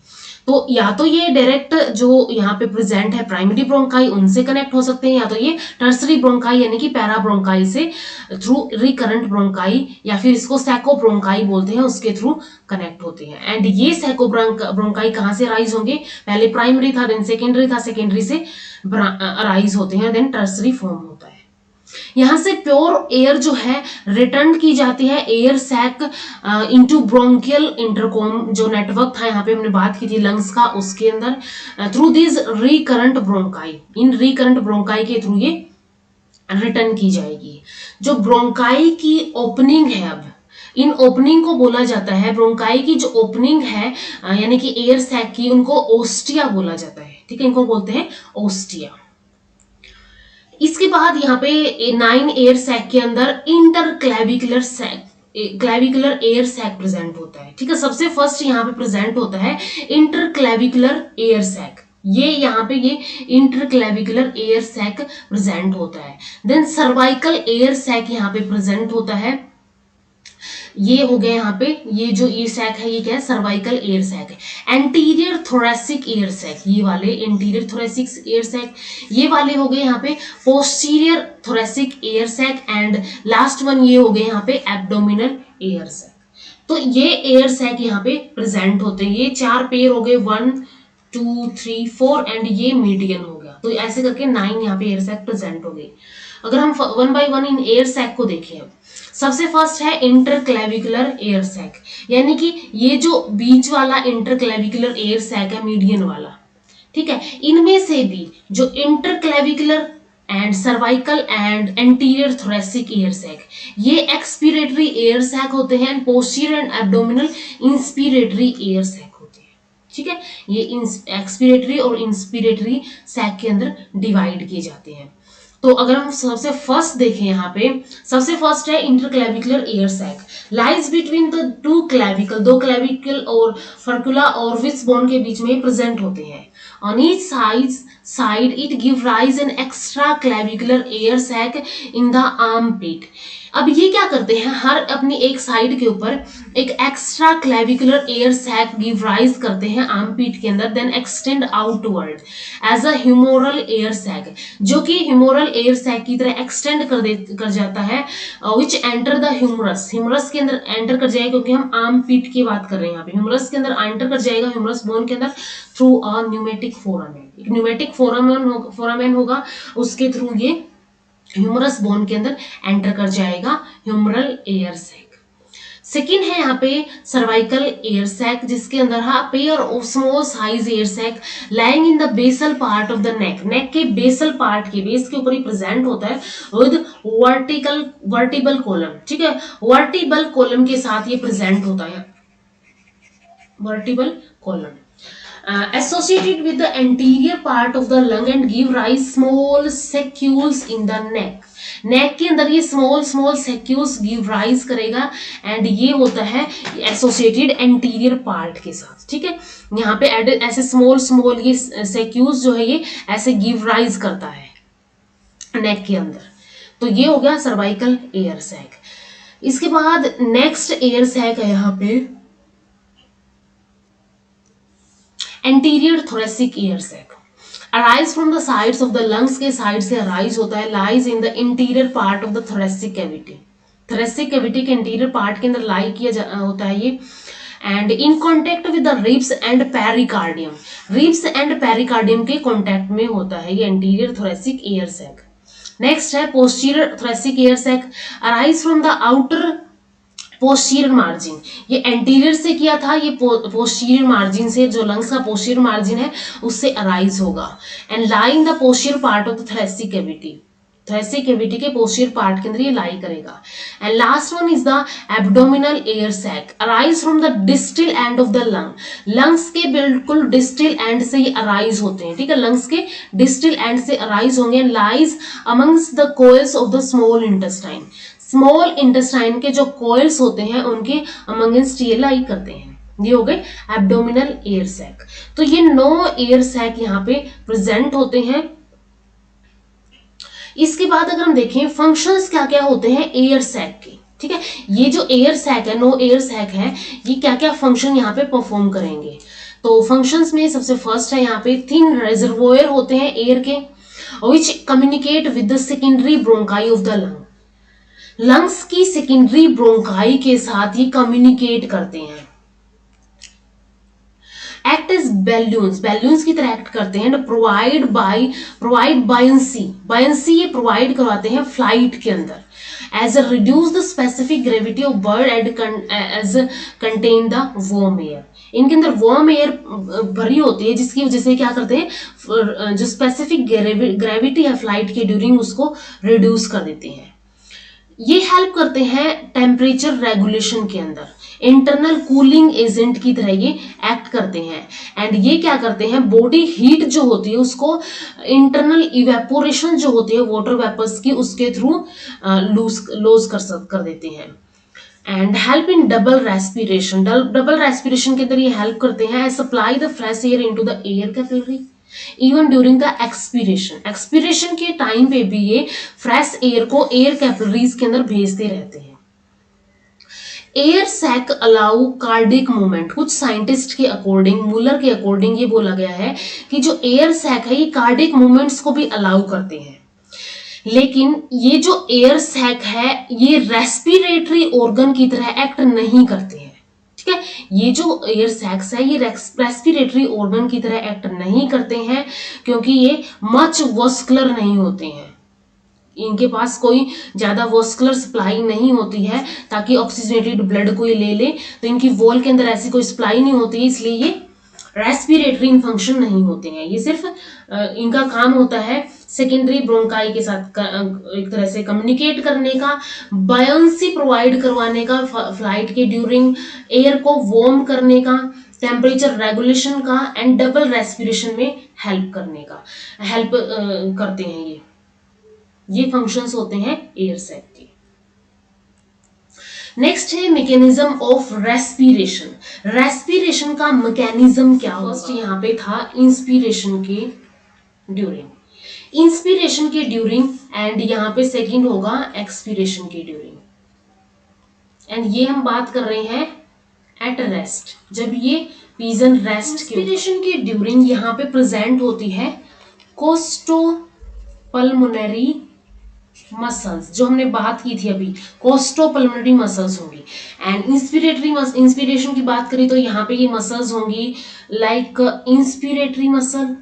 S1: तो या तो ये डायरेक्ट जो यहाँ पे प्रेजेंट है प्राइमरी ब्रोंकाई उनसे कनेक्ट हो सकते हैं, या तो ये टर्सरी ब्रोंकाई यानी कि पैराब्रोंकाई से थ्रू रिकरंट ब्रोंकाई या फिर इसको सैकोब्रोंकाई बोलते हैं उसके थ्रू कनेक्ट होते हैं। एंड ये सैकोब्रोंकाई कहाँ से राइज होंगे, पहले प्राइमरी था देन सेकेंडरी था, सेकेंडरी से राइज होते हैं देन टर्सरी फॉर्म होता है। यहां से प्योर एयर जो है रिटर्न की जाती है air sac into bronchial intercom, जो नेटवर्क था यहाँ पे हमने बात की थी लंग्स का, उसके अंदर through this recurrent bronchi, in recurrent bronchi के थ्रू ये रिटर्न की जाएगी। जो ब्रोंकाई की ओपनिंग है, अब इन ओपनिंग को बोला जाता है, ब्रोंकाई की जो ओपनिंग है यानी कि एयर सैक की, उनको ओस्टिया बोला जाता है। ठीक है, इनको बोलते हैं ओस्टिया। इसके बाद यहाँ पे 9 एयर सैक के अंदर interclavicular sac, clavicular air sac present होता है। ठीक है, सबसे फर्स्ट यहाँ पे प्रेजेंट होता है इंटरक्लेविकुलर एयर सैक, ये यहाँ पे ये इंटरक्लेविकुलर एयर सैक प्रेजेंट होता है। देन सर्वाइकल एयर सैक यहाँ पे प्रेजेंट होता है, ये हो गया यहाँ पे, ये जो ये सैक है ये क्या है, सर्वाइकल एयर सैक है। एंटीरियर थोरेसिक एयर सैक, ये वाले एंटीरियर थोरेसिक एयर सैक, ये वाले हो गए यहाँ पे posterior thoracic air sac, and last one ये हो गए यहाँ पे एब्डोमिनल एयर सैक। तो ये एयर सैक यहाँ पे प्रेजेंट होते हैं, ये 4 पेयर हो गए, 1 2 3 4 एंड ये मीडियन हो गया। तो ऐसे करके 9 यहाँ पे एयर सैक प्रेजेंट हो गए। अगर हम 1 बाय 1 इन एयर सैक को देखें, सबसे फर्स्ट है इंटरक्लेविकुलर एयर सैक, यानी कि ये जो बीच वाला इंटरक्लेविकुलर एयर सैक है मीडियन वाला, ठीक है, इनमें से भी जो interclavicular and cervical and anterior thoracic air sac, ये एक्सपीरेटरी एयर सैक होते हैं, and posterior and abdominal inspiratory air sac होते हैं। ठीक है, ये एक्सपीरेटरी और इंस्पिरेटरी सैक के अंदर डिवाइड किए जाते हैं। तो अगर हम सबसे फर्स्ट देखें, यहाँ पे सबसे फर्स्ट है interclavicular air sac, lies between the 2 clavicle, 2 clavicle और फर्कुला और विट्स बोन के बीच में प्रेजेंट होते हैं। On each side it give rise an extra clavicular air sac in the armpit. अब ये क्या करते हैं, हर अपनी एक साइड के ऊपर एक extra clavicular air sac give rise करते हैं आर्म पीट के अंदर, then extend outward as a humeral air sac, जो कि ह्यूमोरल एयर सैक की तरह एक्सटेंड कर जाता है, which enter the humerus, humerus के अंदर एंटर कर जाएगा, क्योंकि हम आर्म पीट की बात कर रहे हैं यहाँ पे, ह्यूमरस के अंदर एंटर कर जाएगा, ह्यूमरस बोन के अंदर थ्रू अ न्यूमेटिक फोरामेन, एक न्यूमेटिक फोरामेन होगा, उसके थ्रू ये ह्यूमरस बोन के अंदर एंटर कर जाएगा ह्यूमरल एयर सैक। सेकेंड है यहाँ पे सर्वाइकल एयर सैक, जिसके अंदर pair of small size air sac lying in the basal part of the neck, neck के बेसल पार्ट के बेस के ऊपर ही प्रेजेंट होता है विद वर्टिबल कॉलम। ठीक है, वर्टिबल कॉलम के साथ ये प्रेजेंट होता है, vertebral column associated with the anterior part of the lung and give rise small sacules in the neck, नेक के अंदर ये स्मॉल सेक्यूल्स गिव राइज करेगा, एंड ये होता है एसोसिएटेड एंटीरियर पार्ट के साथ। ठीक है, यहाँ पे ऐसे स्मॉल ये सेक्यूल्स जो है ये ऐसे गिव राइज करता है नेक के अंदर। तो ये हो गया सर्वाइकल एयर सैक। इसके बाद नेक्स्ट एयर सैक है यहाँ पे anterior thoracic air sac, arise from the sides of the lungs के साइड से अराइज होता है, lies in the interior part of the thoracic cavity, thoracic cavity के इंटीरियर पार्ट के अंदर लाई किया होता है ये, and in contact with the ribs and pericardium, ribs and pericardium के कॉन्टेक्ट में होता है ये anterior thoracic air sac. Next है posterior thoracic air sac, arise from the outer posterior margin, ये एंटीरियर से किया था, ये पोस्टीरियर मार्जिन से, जो लंग्स का पोस्टीरियर मार्जिन है उससे अराइज होगा, and lie in the posterior part of the thoracic cavity. thoracic cavity के posterior पार्ट के अंदर ये लाई करेगा। And last one is the abdominal air sac, arise from the distal end of the lung, lungs के बिल्कुल डिस्टल एंड से ये अराइज होते हैं, ठीक है, लंग्स के डिस्टल एंड से अराइज होंगे। Lies amongst the coils of the small intestine, small intestine के जो कोयल्स होते हैं उनके अमंगेंस्ट ये लाई करते हैं। ये हो गए एब्डोमिनल एयर सैक। तो ये 9 एयर सैक यहाँ पे प्रेजेंट होते हैं। इसके बाद अगर हम देखें फंक्शंस क्या क्या होते हैं एयर सैक के, ठीक है, ये जो एयर सैक है, 9 एयर सैक है, ये क्या क्या फंक्शन यहाँ पे परफॉर्म करेंगे। तो फंक्शंस में सबसे फर्स्ट है यहाँ पे थिन रिजर्वोयर होते हैं एयर के, विच communicate with the secondary bronchi of the lung, lungs की सेकेंडरी ब्रोंकाई के साथ ये कम्युनिकेट करते हैं। एक्ट एज बैलून्स, बैलून्स की तरह एक्ट करते हैं। प्रोवाइड बायंसी, बायंसी ये प्रोवाइड करवाते हैं फ्लाइट के अंदर। As a reduce the specific gravity of bird and as contain the warm air, इनके अंदर वार्म एयर भरी होती है जिसकी वजह से क्या करते हैं, जो स्पेसिफिक ग्रेविटी है फ्लाइट के ड्यूरिंग उसको रिड्यूस कर देते हैं। ये हेल्प करते हैं टेम्परेचर रेगुलेशन के अंदर, इंटरनल कूलिंग एजेंट की तरह ये एक्ट करते हैं। एंड ये क्या करते हैं, बॉडी हीट जो होती है उसको इंटरनल इवेपोरेशन जो होती है वाटर वेपर्स की उसके थ्रू लूज कर देते हैं। And help in double respiration, double respiration के अंदर ये हेल्प करते हैं। Supply the fresh air into the air capillary even during the expiration, expiration के टाइम पे भी ये फ्रेश एयर को एयर कैपिलरीज के अंदर भेजते रहते हैं। Air sac allow cardiac movement, कुछ साइंटिस्ट के अकॉर्डिंग, मुलर के अकॉर्डिंग ये बोला गया है कि जो एयर सैक है ये कार्डिक मूवमेंट्स को भी अलाउ करते हैं। लेकिन ये जो एयर सैक है ये रेस्पिरेटरी ऑर्गन की तरह एक्ट नहीं करते हैं, ठीक है, ये जो एयर सैक्स है ये रेस्पिरेटरी ऑर्गन की तरह एक्ट नहीं करते हैं क्योंकि ये मच वस्कुलर नहीं होते हैं, इनके पास कोई ज्यादा वॉस्कुलर सप्लाई नहीं होती है ताकि ऑक्सीजनेटेड ब्लड को ये ले ले, तो इनकी वॉल के अंदर ऐसी कोई सप्लाई नहीं होती है, इसलिए ये रेस्पिरेटरी फंक्शन नहीं होते हैं। ये सिर्फ इनका काम होता है सेकेंडरी ब्रोंकाई के साथ एक तरह से कम्युनिकेट करने का, बायंसी प्रोवाइड करवाने का फ्लाइट के ड्यूरिंग, एयर को वार्म करने का, टेम्परेचर रेगुलेशन का एंड डबल रेस्पिरेशन में हेल्प करने का, हेल्प करते हैं। ये फंक्शंस होते हैं एयर सैक के। नेक्स्ट है मैकेनिज्म ऑफ रेस्पिरेशन, रेस्पिरेशन का मैकेनिज्म क्या होगा। फर्स्ट यहाँ पे था इंस्पिरेशन के ड्यूरिंग, इंस्पिरेशन के ड्यूरिंग, एंड यहाँ पे सेकंड होगा एक्सपिरेशन के ड्यूरिंग। एंड ये हम बात कर रहे हैं एट रेस्ट, जब ये पिजन रेस्ट, इंस्पिरेशन के ड्यूरिंग यहाँ पे प्रेजेंट होती है कोस्टोपल्मोनरी मसल्स, जो हमने बात की थी अभी, कोस्टोपल्मोनरी मसल्स होंगी। एंड इंस्पिरेशन की बात करें तो यहाँ पे ये मसल्स होंगी लाइक इंस्पिरेटरी मसल,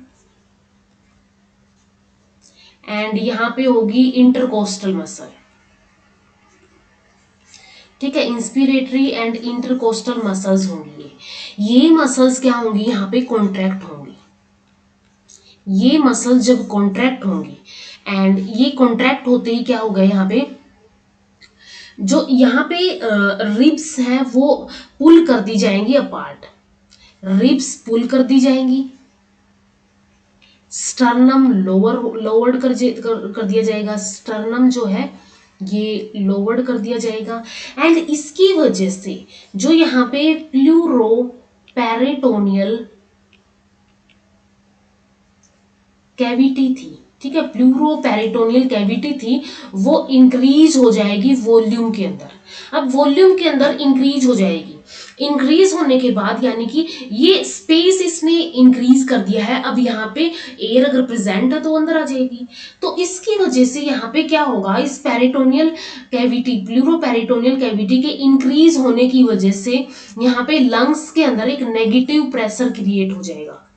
S1: एंड यहाँ पे होगी इंटरकोस्टल मसल, ठीक है, इंस्पिरेटरी एंड इंटरकोस्टल मसल्स होंगी। ये मसल्स क्या होंगी, यहाँ पे कॉन्ट्रैक्ट होंगी, ये मसल्स जब कॉन्ट्रैक्ट होंगी, एंड ये कॉन्ट्रैक्ट होते ही क्या होगा, यहाँ पे जो यहाँ पे रिब्स हैं वो पुल कर दी जाएंगी अपार्ट, रिब्स पुल कर दी जाएंगी, स्टर्नम लोवर्ड कर दिया जाएगा, स्टर्नम जो है ये लोवर्ड कर दिया जाएगा। एंड इसकी वजह से जो यहाँ पे प्लूरोपेरिटोनियल कैविटी थी, ठीक है, प्लूरोपेरिटोनियल कैविटी थी, वो इंक्रीज हो जाएगी वॉल्यूम के अंदर। अब वॉल्यूम के अंदर इंक्रीज हो जाएगी, इंक्रीज होने के बाद यानी कि ये स्पेस इसने इंक्रीज कर दिया है, अब यहाँ पे एयर अगर प्रेजेंट है तो अंदर आ जाएगी। तो इसकी वजह से यहाँ पे क्या होगा, इस पेरिटोनियल कैविटी, प्लूरोपेरिटोनियल कैविटी के इंक्रीज होने की वजह से यहाँ पे लंग्स के अंदर एक नेगेटिव प्रेशर क्रिएट हो जाएगा,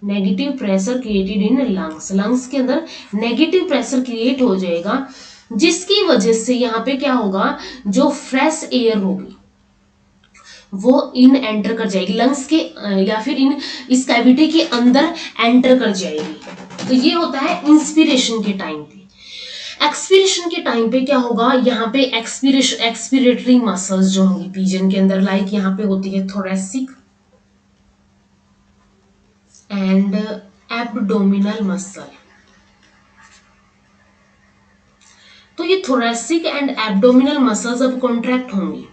S1: negative pressure created in lungs, lungs के अंदर नेगेटिव प्रेशर क्रिएट हो जाएगा, जिसकी वजह से यहाँ पे क्या होगा, जो फ्रेश एयर होगी वो इन एंटर कर जाएगी लंग्स के, या फिर इस कैविटी के अंदर एंटर कर जाएगी। तो ये होता है इंस्पिरेशन के टाइम पे। एक्सपीरेशन के टाइम पे क्या होगा, यहाँ पे एक्सपीरेटरी मसल्स जो होंगी पीजन के अंदर, लाइक यहाँ पे होती है थोरेसिक एंड एब्डोमिनल मसल। तो ये थोरेसिक एंड एब्डोमिनल मसल्स अब कॉन्ट्रैक्ट होंगी।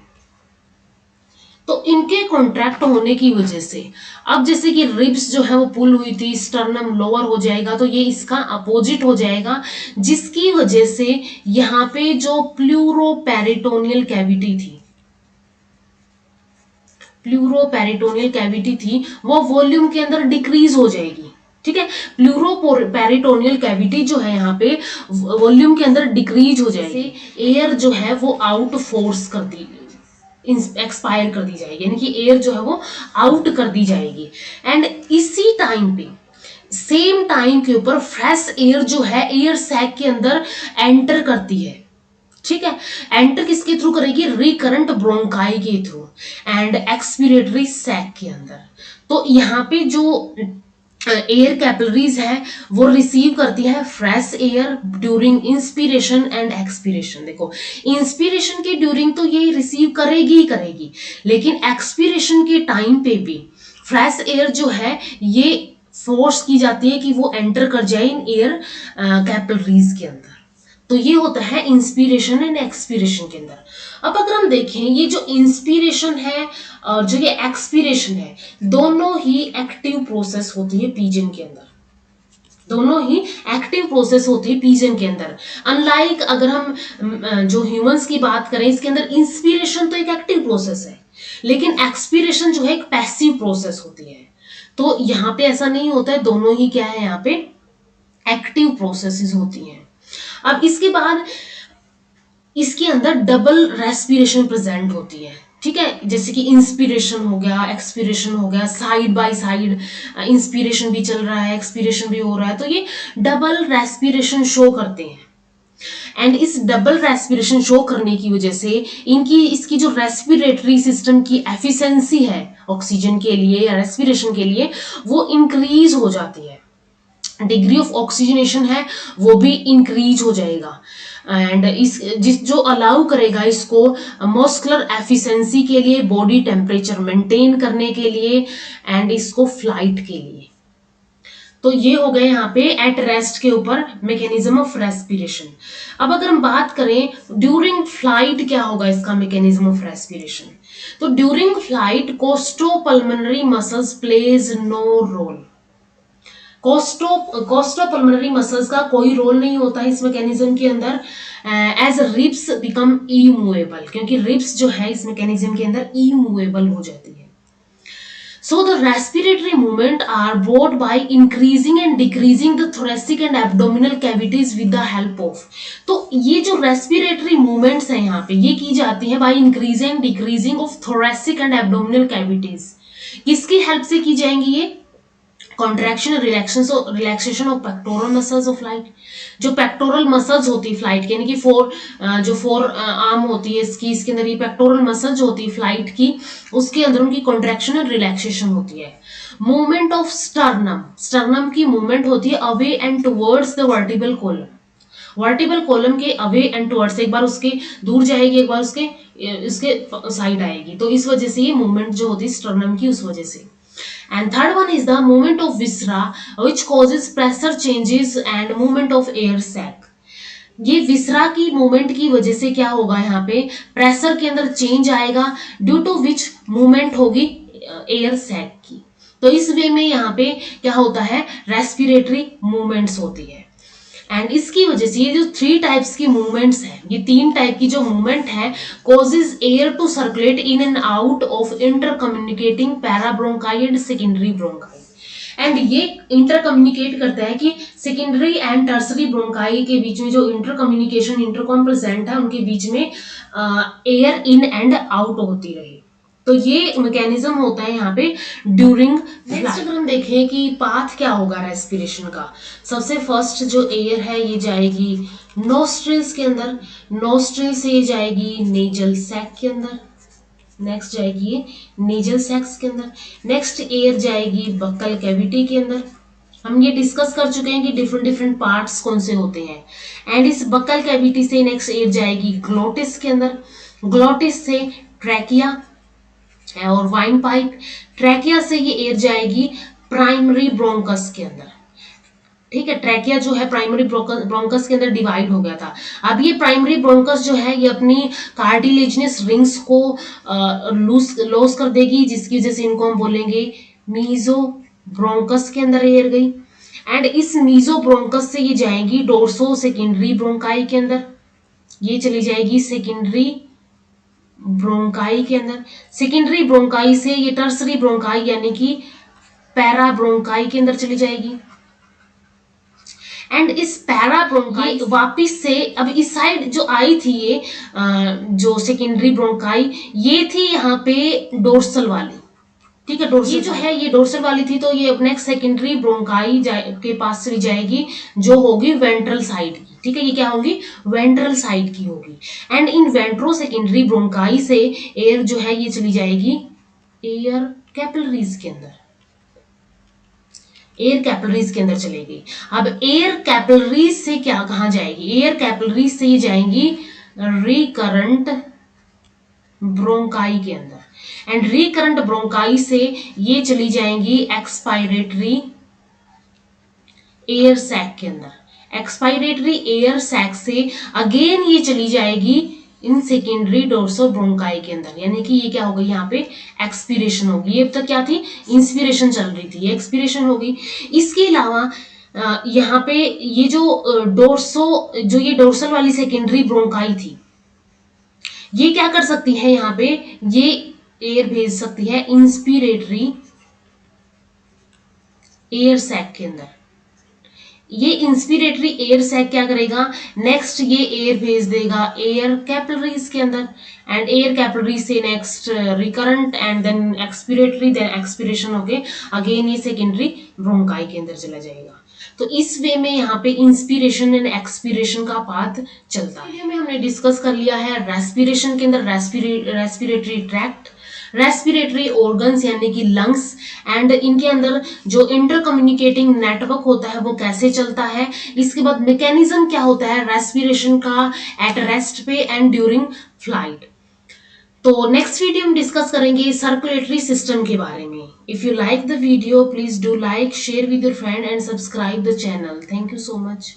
S1: तो इनके कॉन्ट्रैक्ट होने की वजह से अब जैसे कि रिब्स जो है वो पुल हुई थी, स्टर्नम लोअर हो जाएगा, तो ये इसका अपोजिट हो जाएगा, जिसकी वजह से यहाँ पे जो प्लूरोपेरिटोनियल कैविटी थी, प्लूरोपेरिटोनियल कैविटी थी वो वॉल्यूम के अंदर डिक्रीज हो जाएगी। ठीक है, प्लूरोपेरिटोनियल कैविटी जो है यहाँ पे वॉल्यूम के अंदर डिक्रीज हो जाएगी, एयर जो है वो आउट फोर्स कर दी, एक्सपायर कर दी जाएगी, यानी कि एयर जो है वो आउट कर दी जाएगी। एंड इसी टाइम पे सेम टाइम के ऊपर फ्रेश एयर जो है एयर सैक के अंदर एंटर करती है। ठीक है, एंटर किसके थ्रू करेगी, रिकरेंट ब्रोंकाई के थ्रू एंड एक्सपीरेटरी सैक के अंदर। तो यहाँ पे जो एयर कैपिलरीज है वो रिसीव करती है fresh air during inspiration and expiration. देखो, इंस्पिरेशन के ड्यूरिंग तो ये रिसीव करेगी ही करेगी, लेकिन एक्सपीरेशन के टाइम पे भी फ्रेश एयर जो है ये फोर्स की जाती है कि वो एंटर कर जाए इन एयर कैपिलरीज के अंदर। तो ये होता है इंस्पिरेशन एंड एक्सपीरेशन के अंदर। अब अगर हम देखें ये जो इंस्पिरेशन है और जो ये एक्सपीरेशन है, दोनों ही एक्टिव प्रोसेस होती है पीजन के अंदर, दोनों ही एक्टिव प्रोसेस होती है पीजन के अंदर। अनलाइक अगर हम जो ह्यूमंस की बात करें, इसके अंदर इंस्पिरेशन तो एक एक्टिव प्रोसेस है, लेकिन एक्सपीरेशन जो है एक पैसिव प्रोसेस होती है। तो यहाँ पे ऐसा नहीं होता है, दोनों ही क्या है यहाँ पे एक्टिव प्रोसेसेस होती हैं। अब इसके बाद इसके अंदर डबल रेस्पिरेशन प्रेजेंट होती है। ठीक है, जैसे कि इंस्पिरेशन हो गया, एक्सपीरेशन हो गया, साइड बाय साइड इंस्पिरेशन भी चल रहा है, एक्सपीरेशन भी हो रहा है, तो ये डबल रेस्पिरेशन शो करते हैं। एंड इस डबल रेस्पिरेशन शो करने की वजह से इसकी जो रेस्पिरेटरी सिस्टम की एफिशिएंसी है ऑक्सीजन के लिए या रेस्पिरेशन के लिए, वो इंक्रीज हो जाती है, डिग्री ऑफ ऑक्सीजनेशन है वो भी इंक्रीज हो जाएगा। एंड जो अलाउ करेगा इसको मस्कुलर एफिशिएंसी के लिए, बॉडी टेम्परेचर मेंटेन करने के लिए एंड इसको फ्लाइट के लिए। तो ये हो गए यहाँ पे एट रेस्ट के ऊपर मैकेनिज्म ऑफ रेस्पिरेशन। अब अगर हम बात करें ड्यूरिंग फ्लाइट क्या होगा इसका मैकेनिज्म ऑफ रेस्पिरेशन, तो during flight costopulmonary muscles plays no role. Costopulmonary muscles का कोई रोल नहीं होता है इस मैकेनिज्म के अंदर, एज रिब्स बिकम इमूवेबल, क्योंकि रिब्स जो है इस मैकेनिज्म के अंदर इमूवेबल हो जाती है। So the respiratory movement are brought by increasing and decreasing the thoracic and abdominal cavities with the help of, तो ये जो respiratory movements हैं यहाँ पे ये की जाती है by increasing and decreasing of thoracic and abdominal cavities। किसकी हेल्प से की जाएंगी ये, contraction relaxation of pectoral muscles of flight. जो पेक्टोरल मसल्स होती है फ्लाइट के, यानी कि फोर आर्म होती है इसके अंदर ये पेक्टोरल मसल जो होती है फ्लाइट की, उसके अंदर उनकी कॉन्ट्रैक्शन और रिलैक्सेशन होती है। मूवमेंट ऑफ स्टर्नम की मूवमेंट होती है away and towards the vertebral column, vertebral column के अवे एंड टुवर्ड्स, एक बार उसके दूर जाएगी, एक बार उसके साइड आएगी, तो इस वजह से ये मूवमेंट जो होती है स्टर्नम की उस वजह से। And third one is the movement of viscera which causes pressure changes and movement of air sac। ये विसरा की मूवमेंट की वजह से क्या होगा, यहाँ पे प्रेशर के अंदर चेंज आएगा, ड्यू टू विच मूवमेंट होगी एयर सैक की। तो इस वे में यहाँ पे क्या होता है, रेस्पिरेटरी मूवमेंट्स होती है। एंड इसकी वजह से ये जो 3 टाइप्स की मूवमेंट्स हैं, ये 3 टाइप की जो मूवमेंट है, causes air to circulate in and out of inter communicating parabronchi and secondary bronchi. And ये इंटर कम्युनिकेट करता है कि सेकेंडरी एंड टर्सरी ब्रोंकाई के बीच में जो इंटर कम्युनिकेशन इंटरकॉम प्रेजेंट है उनके बीच में एयर इन एंड आउट होती रहे। तो ये मैकेनिज्म होता है यहाँ पे ड्यूरिंग। नेक्स्ट अगर हम देखें कि पाथ क्या होगा रेस्पिरेशन का, सबसे फर्स्ट जो एयर है ये जाएगी नोस्ट्रिल्स के अंदर, नोस्ट्रिल से ये जाएगी नेजल सैक के अंदर, नेक्स्ट जाएगी ये नेजल सैक्स के अंदर, नेक्स्ट एयर जाएगी बक्कल कैविटी के अंदर, हम ये डिस्कस कर चुके हैं कि डिफरेंट डिफरेंट पार्ट्स कौन से होते हैं। एंड इस बक्कल कैविटी से नेक्स्ट एयर जाएगी ग्लोटिस के अंदर, ग्लोटिस से ट्रैकिया और वाइन पाइप, ट्रैकिया से ये एयर जाएगी प्राइमरी ब्रोंकस के अंदर। ठीक है, ट्रैकिया जो है प्राइमरी ब्रोंकस के अंदर डिवाइड हो गया था। अब ये प्राइमरी ब्रोंकस जो है ये अपनी कार्टिलेजिनस रिंग्स को लॉस कर देगी, जिसकी वजह से इनको हम बोलेंगे मीजो ब्रोंकस के अंदर एयर गई। एंड इस मीजो ब्रोंकस से ये जाएंगी डोर्सो सेकेंडरी ब्रोंकाई के अंदर, ये चली जाएगी सेकेंडरी ब्रोंकाई के अंदर। सेकेंडरी ब्रोंकाई से ये टर्सरी ब्रोंकाई यानी कि पैरा ब्रोंकाई के अंदर चली जाएगी। एंड इस पैरा ब्रोंकाई वापिस से अब इस साइड जो आई थी ये जो सेकेंडरी ब्रोंकाई ये थी यहाँ पे डोर्सल वाली। ठीक है, डोर्सल ये जो है ये डोर्सल वाली थी, तो ये नेक्स्ट सेकेंडरी ब्रोंकाई के पास चली जाएगी जो होगी वेंट्रल साइड की। ठीक है, ये क्या होगी, वेंट्रल साइड की होगी। And in ventro secondary bronchi से एयर जो है ये चली जाएगी एयर कैपिलरीज के अंदर, एयर कैपिलरीज के अंदर चलेगी। अब एयर कैपिलरीज से क्या कहां जाएगी, एयर कैपिलरीज से ये जाएंगी रिकरेंट ब्रोंकाई के अंदर। एंड रिकरेंट ब्रोंकाई से ये चली जाएंगी एक्सपायरेटरी एयर सैक के अंदर। एक्सपायरेटरी एयर सैक से अगेन ये चली जाएगी इन सेकेंडरी डोर्सो ब्रोंकाई के अंदर, यानी कि ये क्या होगी, यहाँ पे एक्सपीरेशन होगी। ये अब तक क्या थी, इंस्पिरेशन चल रही थी, ये एक्सपीरेशन होगी। इसके अलावा यहाँ पे ये जो ये डोर्सल वाली सेकेंडरी ब्रोंकाई थी, ये क्या कर सकती है, यहाँ पे ये एयर भेज सकती है इंस्पिरेटरी एयर सैक के अंदर। ये इंस्पिरेटरी एयर सैक क्या करेगा, नेक्स्ट ये एयर भेज देगा एयर कैपिलरीज के अंदर। एंड एयर कैपिलरी से next recurrent and then expiratory, then expiration होके अगेन ये सेकेंडरी ब्रोंकाई के अंदर चला जाएगा। तो इस वे में यहाँ पे इंस्पिरेशन एंड एक्सपिरेशन का पाथ चलता है। में हमने डिस्कस कर लिया है रेस्पिरेशन के अंदर रेस्पिरेटरी ट्रैक्ट, रेस्पिरेटरी ऑर्गन्स यानी कि लंग्स, एंड इनके अंदर जो इंटर कम्युनिकेटिंग नेटवर्क होता है वो कैसे चलता है। इसके बाद मैकेनिज्म क्या होता है रेस्पिरेशन का एट रेस्ट पे एंड ड्यूरिंग फ्लाइट। तो नेक्स्ट वीडियो हम डिस्कस करेंगे सर्कुलेटरी सिस्टम के बारे में। If you like the video please do like, share with your friend and subscribe the channel. Thank you so much.